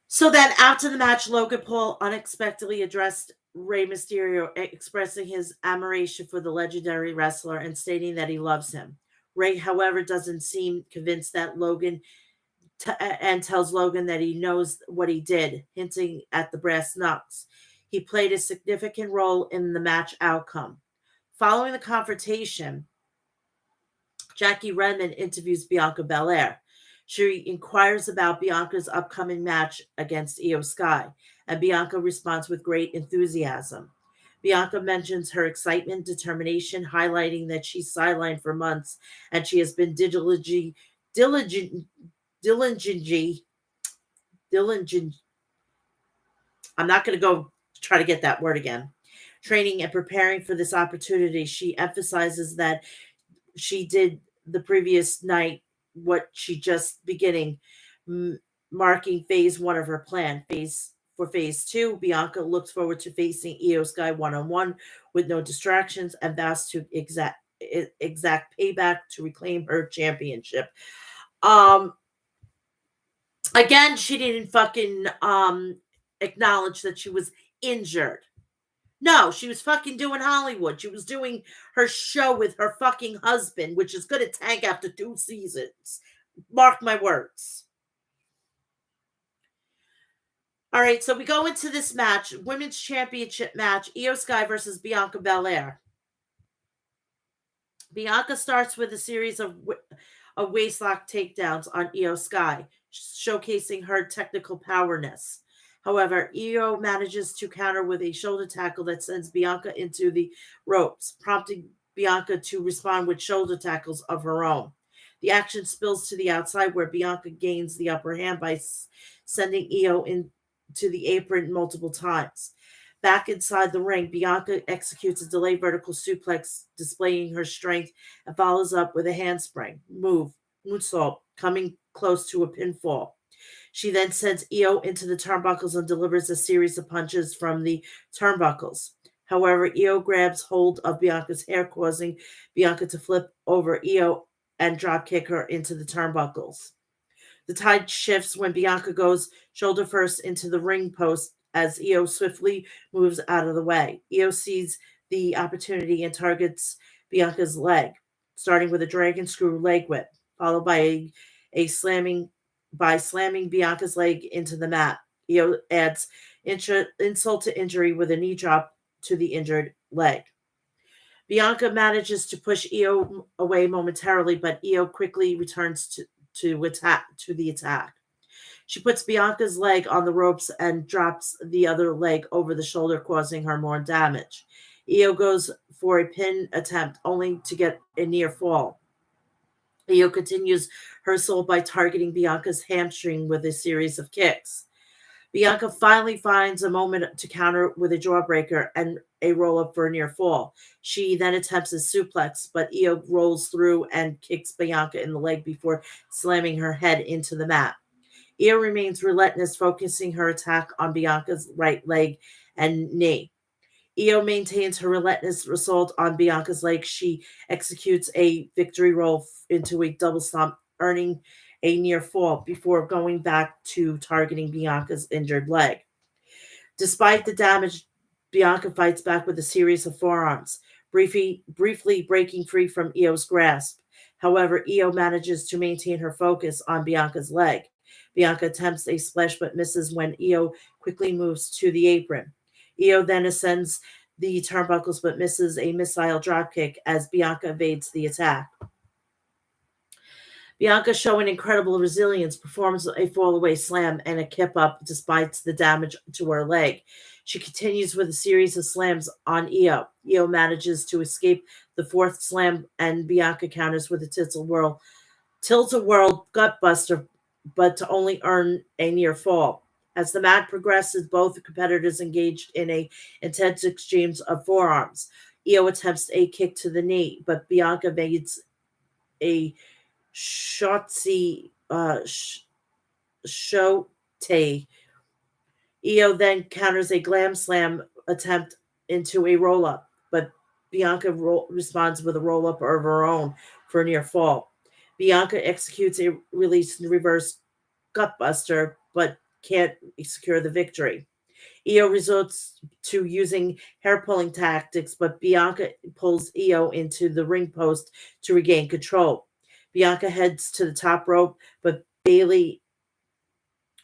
So then, after the match, Logan Paul unexpectedly addressed Rey Mysterio, expressing his admiration for the legendary wrestler and stating that he loves him. Rey, however, doesn't seem convinced that and tells Logan that he knows what he did, hinting at the brass knucks. He played a significant role in the match outcome. Following the confrontation, Jackie Redmond interviews Bianca Belair. She inquires about Bianca's upcoming match against Io Sky, and Bianca responds with great enthusiasm. Bianca mentions her excitement, determination, highlighting that she's sidelined for months and she has been diligent, diligently, diligent. I'm not going to go try to get that word again. Training and preparing for this opportunity. She emphasizes that she did the previous night what she just beginning, marking phase 1 of her plan. Phase 2, Bianca looks forward to facing Io Sky one-on-one with no distractions and vows to exact payback to reclaim her championship. Um, Again, she didn't fucking acknowledge that she was injured. No, she was fucking doing Hollywood. She was doing her show with her fucking husband, which is going to tank after 2 seasons. Mark my words. All right, so we go into this match, women's championship match, Io Sky versus Bianca Belair. Bianca starts with a series of waistlock takedowns on Io Sky, showcasing her technical powerness. However, Io manages to counter with a shoulder tackle that sends Bianca into the ropes, prompting Bianca to respond with shoulder tackles of her own. The action spills to the outside, where Bianca gains the upper hand by sending Io into the apron multiple times. Back inside the ring, Bianca executes a delayed vertical suplex, displaying her strength, and follows up with a handspring move, moonsault, coming close to a pinfall. She then sends Io into the turnbuckles and delivers a series of punches from the turnbuckles. However, Io grabs hold of Bianca's hair, causing Bianca to flip over Io and dropkick her into the turnbuckles. The tide shifts when Bianca goes shoulder first into the ring post as Io swiftly moves out of the way. Io sees the opportunity and targets Bianca's leg, starting with a dragon screw leg whip, followed by a slamming by slamming Bianca's leg into the mat. Io adds insult to injury with a knee drop to the injured leg. Bianca manages to push Io away momentarily, but Io quickly returns to the attack. She puts Bianca's leg on the ropes and drops the other leg over the shoulder, causing her more damage. Io goes for a pin attempt, only to get a near fall. Io continues her assault by targeting Bianca's hamstring with a series of kicks. Bianca finally finds a moment to counter with a jawbreaker and a roll up for a near fall. She then attempts a suplex, but Io rolls through and kicks Bianca in the leg before slamming her head into the mat. Io remains relentless, focusing her attack on Bianca's right leg and knee. Io maintains her relentless assault on Bianca's leg. She executes a victory roll into a double stomp, earning a near fall before going back to targeting Bianca's injured leg. Despite the damage, Bianca fights back with a series of forearms, briefly breaking free from Io's grasp. However, Io manages to maintain her focus on Bianca's leg. Bianca attempts a splash but misses when Io quickly moves to the apron. Io then ascends the turnbuckles but misses a missile dropkick as Bianca evades the attack. Bianca, showing incredible resilience, performs a fallaway slam and a kip up despite the damage to her leg. She continues with a series of slams on Io. Io manages to escape the fourth slam, and Bianca counters with a tilt-a-whirl gutbuster, but to only earn a near fall. As the match progresses, both competitors engaged in a intense exchange of forearms. Io attempts a kick to the knee, but Bianca evades a Shotzi Shote. Io then counters a glam slam attempt into a roll up, but Bianca responds with a roll up of her own for a near fall. Bianca executes a release reverse gutbuster, but can't secure the victory. Io resorts to using hair pulling tactics, but Bianca pulls Io into the ring post to regain control. Bianca heads to the top rope, but Bailey,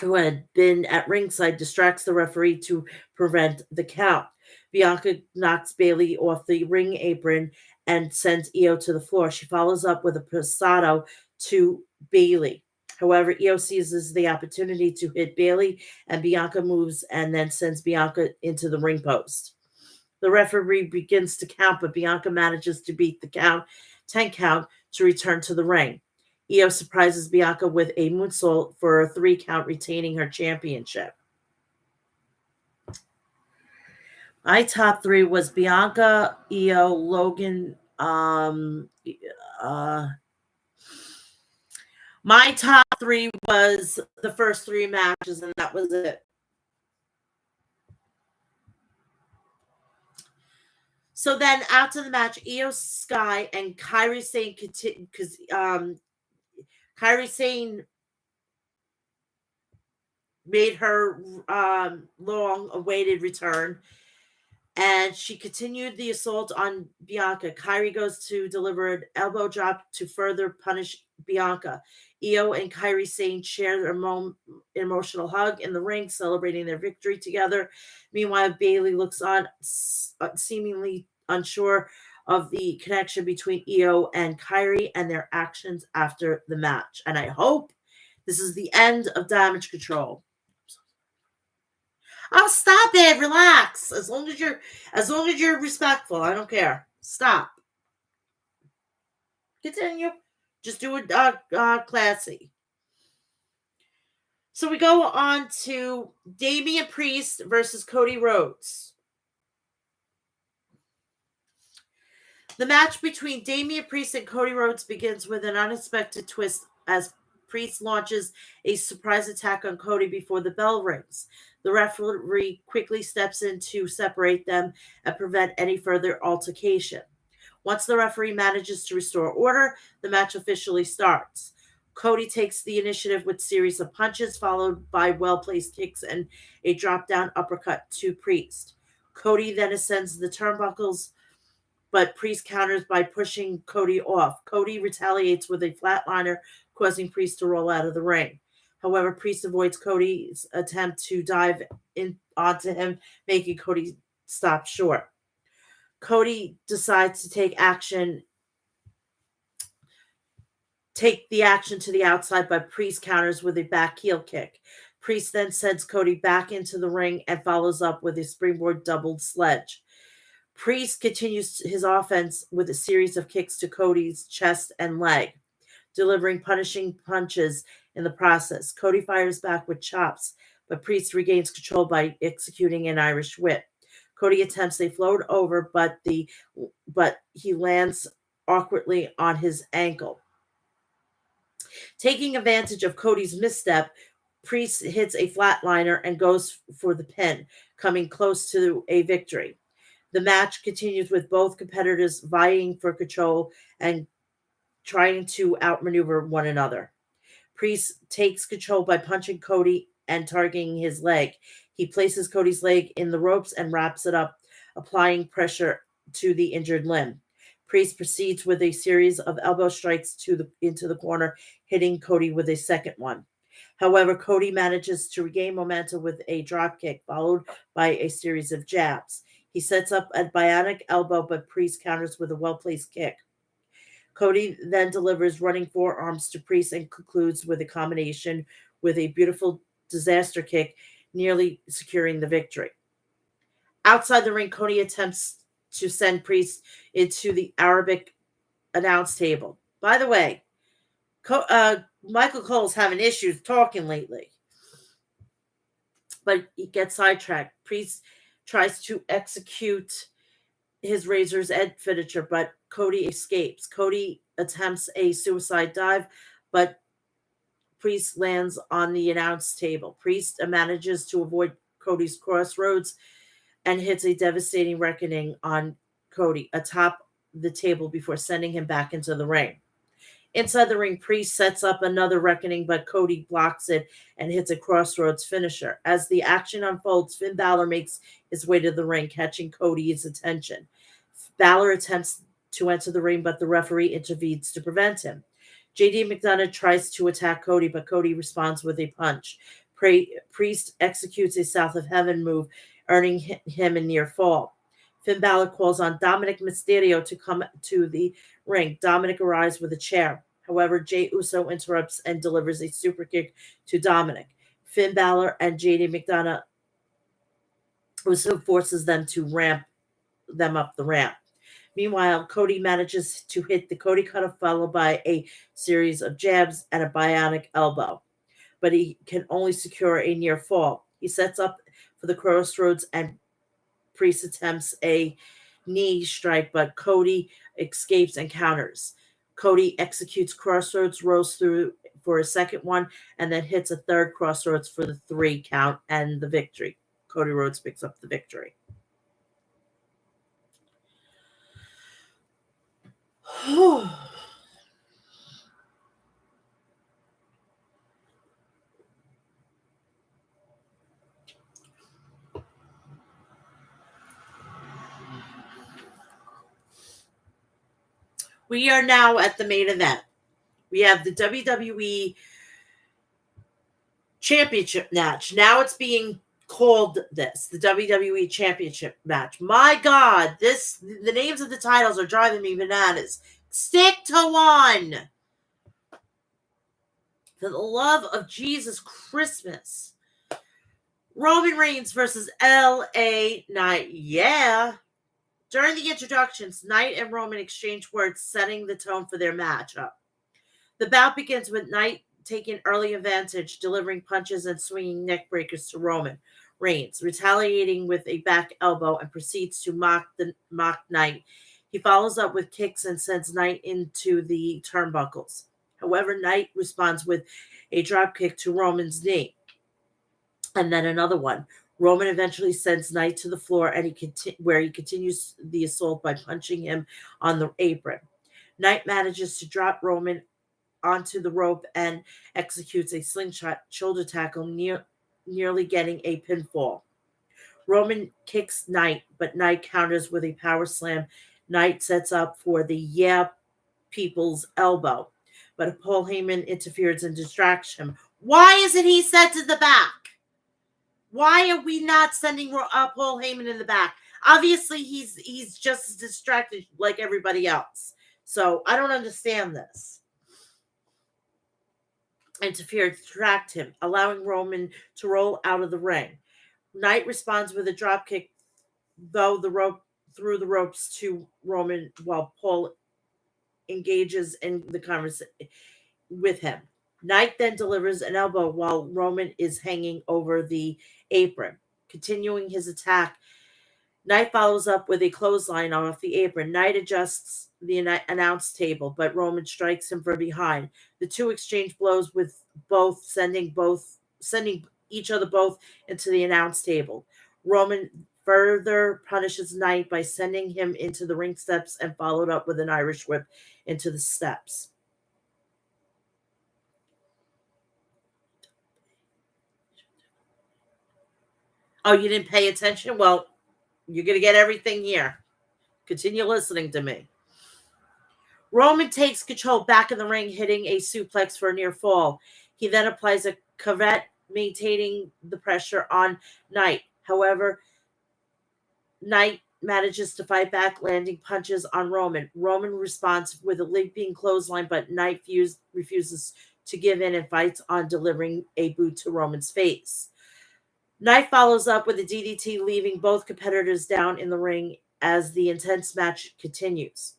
who had been at ringside, distracts the referee to prevent the count. Bianca knocks Bailey off the ring apron and sends Io to the floor. She follows up with a pasado to Bailey. However, Io seizes the opportunity to hit Bailey, and Bianca moves and then sends Bianca into the ring post. The referee begins to count, but Bianca manages to beat the 10 count, to return to the ring. Io surprises Bianca with a moonsault for a 3 count, retaining her championship. My top 3 was Bianca, Io, Logan. My top 3 was the first 3 matches, and that was it. So then after the match, Io Sky and Kairi Sane continue because Kairi Sane made her long awaited return, and she continued the assault on Bianca. Kairi goes to deliver an elbow drop to further punish Bianca. Io and Kairi Sane share an emotional hug in the ring, celebrating their victory together. Meanwhile, Bailey looks on, seemingly unsure of the connection between Io and Kairi and their actions after the match. And I hope this is the end of Damage Control. Oh, stop it! Relax. As long as you're respectful, I don't care. Stop. Continue. Just do it classy. So we go on to Damian Priest versus Cody Rhodes. The match between Damian Priest and Cody Rhodes begins with an unexpected twist as Priest launches a surprise attack on Cody before the bell rings. The referee quickly steps in to separate them and prevent any further altercation. Once the referee manages to restore order, the match officially starts. Cody takes the initiative with series of punches followed by well-placed kicks and a drop-down uppercut to Priest. Cody then ascends the turnbuckles, but Priest counters by pushing Cody off. Cody retaliates with a flatliner, causing Priest to roll out of the ring. However, Priest avoids Cody's attempt to dive in onto him, making Cody stop short. Cody decides to take the action to the outside, but Priest counters with a back heel kick. Priest then sends Cody back into the ring and follows up with a springboard doubled sledge. Priest continues his offense with a series of kicks to Cody's chest and leg, delivering punishing punches in the process. Cody fires back with chops, but Priest regains control by executing an Irish whip. Cody attempts a float over, but he lands awkwardly on his ankle. Taking advantage of Cody's misstep, Priest hits a flatliner and goes for the pin, coming close to a victory. The match continues with both competitors vying for control and trying to outmaneuver one another. Priest takes control by punching Cody and targeting his leg. He places Cody's leg in the ropes and wraps it up, applying pressure to the injured limb. Priest proceeds with a series of elbow strikes into the corner, hitting Cody with a second one. However, Cody manages to regain momentum with a drop kick, followed by a series of jabs. He sets up a bionic elbow, but Priest counters with a well-placed kick. Cody then delivers running forearms to Priest and concludes with a combination with a beautiful disaster kick, nearly securing the victory. Outside the ring, Cody attempts to send Priest into the Arabic announce table. By the way, Michael Cole's having issues talking lately, but he gets sidetracked. Priest tries to execute his Razor's Edge finisher, but Cody escapes. Cody attempts a suicide dive, but Priest lands on the announce table. Priest manages to avoid Cody's crossroads and hits a devastating reckoning on Cody atop the table before sending him back into the ring. Inside the ring, Priest sets up another reckoning, but Cody blocks it and hits a crossroads finisher. As the action unfolds, Finn Balor makes his way to the ring, catching Cody's attention. Balor attempts to enter the ring, but the referee intervenes to prevent him. JD McDonough tries to attack Cody, but Cody responds with a punch. Priest executes a South of Heaven move, earning him a near fall. Finn Balor calls on Dominic Mysterio to come to the ring. Dominic arrives with a chair. However, Jey Uso interrupts and delivers a super kick to Dominic. Finn Balor and JD McDonough Uso forces them to ramp them up the ramp. Meanwhile, Cody manages to hit the Cody cutter, followed by a series of jabs and a bionic elbow, but he can only secure a near fall. He sets up for the crossroads and Priest attempts a knee strike, but Cody escapes and counters. Cody executes crossroads, rolls through for a second one, and then hits a third crossroads for the 3 count and the victory. Cody Rhodes picks up the victory. We are now at the main event. We have the WWE Championship match. Now it's being called this, the WWE Championship match. My God, the names of the titles are driving me bananas. Stick to one. For the love of Jesus Christmas. Roman Reigns versus LA Knight. Yeah. During the introductions, Knight and Roman exchange words, setting the tone for their matchup. The bout begins with Knight taking early advantage, delivering punches and swinging neck breakers to Roman Reigns, retaliating with a back elbow and proceeds to mock Knight. He follows up with kicks and sends Knight into the turnbuckles. However, Knight responds with a drop kick to Roman's knee, and then another one. Roman eventually sends Knight to the floor, and where he continues the assault by punching him on the apron. Knight manages to drop Roman onto the rope and executes a slingshot shoulder tackle, nearly getting a pinfall. Roman kicks Knight, but Knight counters with a power slam. Knight sets up for the people's elbow, but Paul Heyman interferes and distracts him. Why isn't he sent to the back? Why are we not sending Paul Heyman in the back? Obviously, he's just as distracted like everybody else. So I don't understand this. Interfere, distract him, allowing Roman to roll out of the ring. Knight responds with a dropkick, through the ropes to Roman, while Paul engages in the conversation with him. Knight then delivers an elbow while Roman is hanging over the apron. Continuing his attack, Knight follows up with a clothesline off the apron. Knight adjusts the announce table, but Roman strikes him from behind. The two exchange blows, with sending each other both into the announce table. Roman further punishes Knight by sending him into the ring steps and followed up with an Irish whip into the steps. Oh, you didn't pay attention? Well, you're going to get everything here. Continue listening to me. Roman takes control back in the ring, hitting a suplex for a near fall. He then applies a covet, maintaining the pressure on Knight. However, Knight manages to fight back, landing punches on Roman. Roman responds with a leaping clothesline, but Knight refuses to give in and fights on, delivering a boot to Roman's face. Knight follows up with a DDT, leaving both competitors down in the ring as the intense match continues.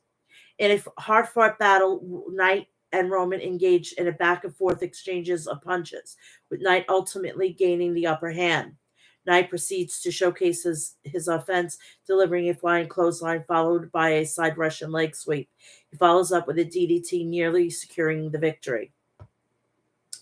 In a hard-fought battle, Knight and Roman engage in a back-and-forth exchanges of punches, with Knight ultimately gaining the upper hand. Knight proceeds to showcase his offense, delivering a flying clothesline followed by a side Russian leg sweep. He follows up with a DDT, nearly securing the victory.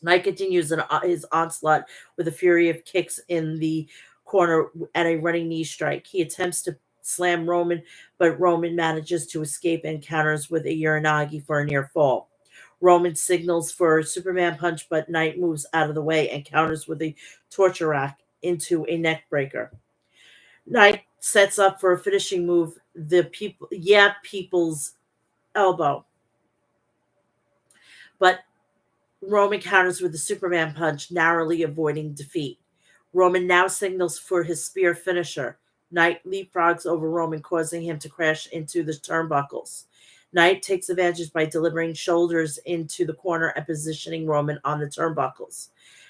Knight continues his onslaught with a fury of kicks in the corner and a running knee strike. He attempts to slam Roman, but Roman manages to escape and counters with a Uranagi for a near fall. Roman signals for a Superman punch, but Knight moves out of the way and counters with a torture rack into a neck breaker. Knight sets up for a finishing move, the people's elbow, but Roman counters with a Superman punch, narrowly avoiding defeat. Roman now signals for his spear finisher. Knight leapfrogs over Roman, causing him to crash into the turnbuckles. Knight takes advantage by delivering shoulders into the corner and positioning Roman on the turnbuckles.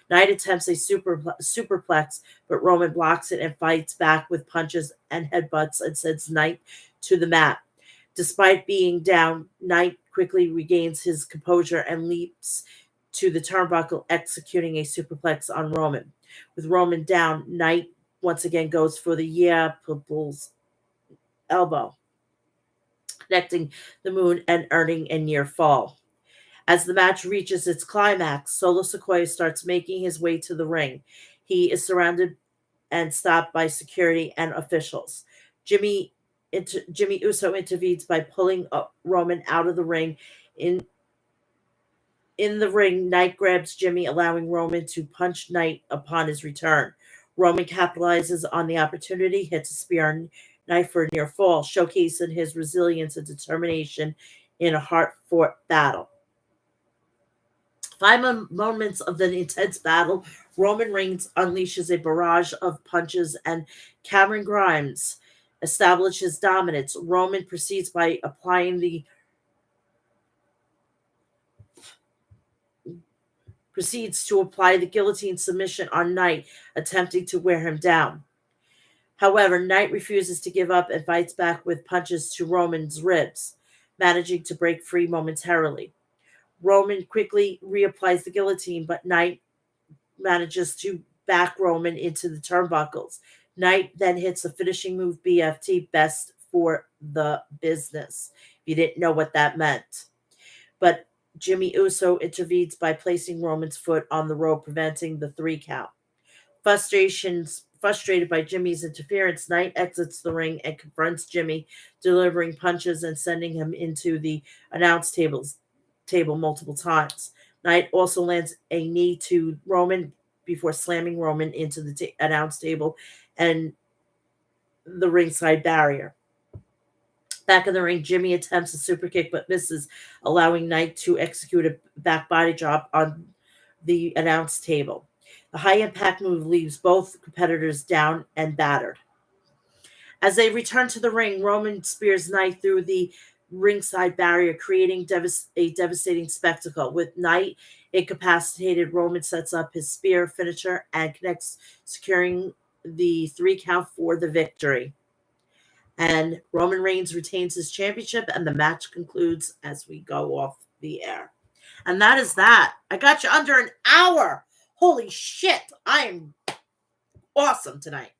Knight attempts a superplex, but Roman blocks it and fights back with punches and headbutts and sends Knight to the mat. Despite being down, Knight quickly regains his composure and leaps to the turnbuckle, executing a superplex on Roman. With Roman down, Knight once again goes for the people's elbow, connecting the moon and earning a near fall. As the match reaches its climax, Solo Sikoa starts making his way to the ring. He is surrounded and stopped by security and officials. Jimmy Uso intervenes by pulling Roman out of the ring. In the ring, Knight grabs Jimmy, allowing Roman to punch Knight upon his return. Roman capitalizes on the opportunity, hits a spear on Knight for a near fall, showcasing his resilience and determination in a hard-fought battle. 5 moments of the intense battle, Roman Reigns unleashes a barrage of punches and Cameron Grimes establishes dominance. Roman proceeds by proceeds to apply the guillotine submission on Knight, attempting to wear him down. However, Knight refuses to give up and fights back with punches to Roman's ribs, managing to break free momentarily. Roman quickly reapplies the guillotine, but Knight manages to back Roman into the turnbuckles. Knight then hits a finishing move, BFT, best for the business. If you didn't know what that meant. But Jimmy Uso intervenes by placing Roman's foot on the rope, preventing the 3 count. Frustrated by Jimmy's interference, Knight exits the ring and confronts Jimmy, delivering punches and sending him into the table multiple times. Knight also lands a knee to Roman before slamming Roman into the announce table and the ringside barrier. Back in the ring, Jimmy attempts a super kick but misses, allowing Knight to execute a back body drop on the announce table. The high impact move leaves both competitors down and battered. As they return to the ring, Roman spears Knight through the ringside barrier, creating a devastating spectacle. With Knight incapacitated, Roman sets up his spear finisher and connects, securing the 3 count for the victory. And Roman Reigns retains his championship, and the match concludes as we go off the air. And that is that. I got you under an hour. Holy shit. I am awesome tonight.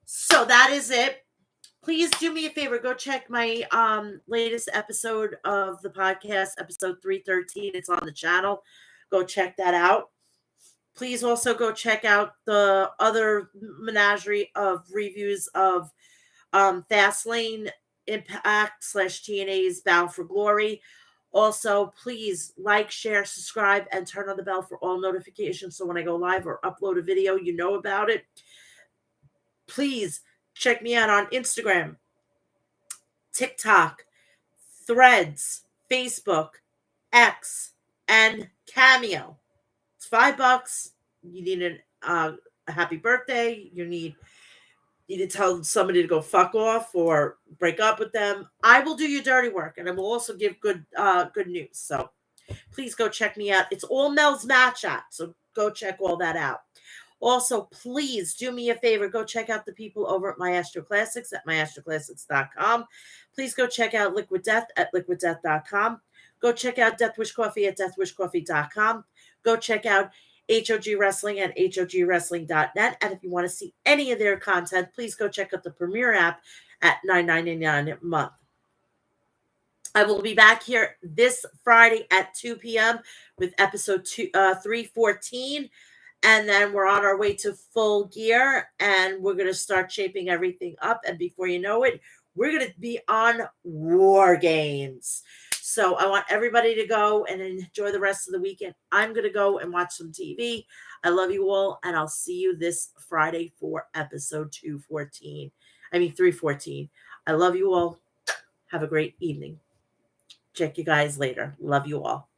So that is it. Please do me a favor. Go check my latest episode of the podcast, episode 313. It's on the channel. Go check that out. Please also go check out the other menagerie of reviews of Fastlane, Impact / TNA's Bound for Glory. Also, please like, share, subscribe, and turn on the bell for all notifications so when I go live or upload a video, you know about it. Please check me out on Instagram, TikTok, Threads, Facebook, X, and Cameo. It's $5. You need a happy birthday. You need to tell somebody to go fuck off or break up with them. I will do your dirty work, and I will also give good news. So please go check me out. It's all Mel's Match at, so go check all that out. Also, please do me a favor. Go check out the people over at Maestro Classics at maestroclassics.com. Please go check out Liquid Death at liquiddeath.com. Go check out Death Wish Coffee at deathwishcoffee.com. Go check out HOG Wrestling at hogwrestling.net. And if you want to see any of their content, please go check out the Premier app at $9.99 a month. I will be back here this Friday at 2 p.m. with episode 314. And then we're on our way to Full Gear, and we're going to start shaping everything up. And before you know it, we're going to be on War Games. So I want everybody to go and enjoy the rest of the weekend. I'm going to go and watch some TV. I love you all, and I'll see you this Friday for episode 314. I love you all. Have a great evening. Check you guys later. Love you all.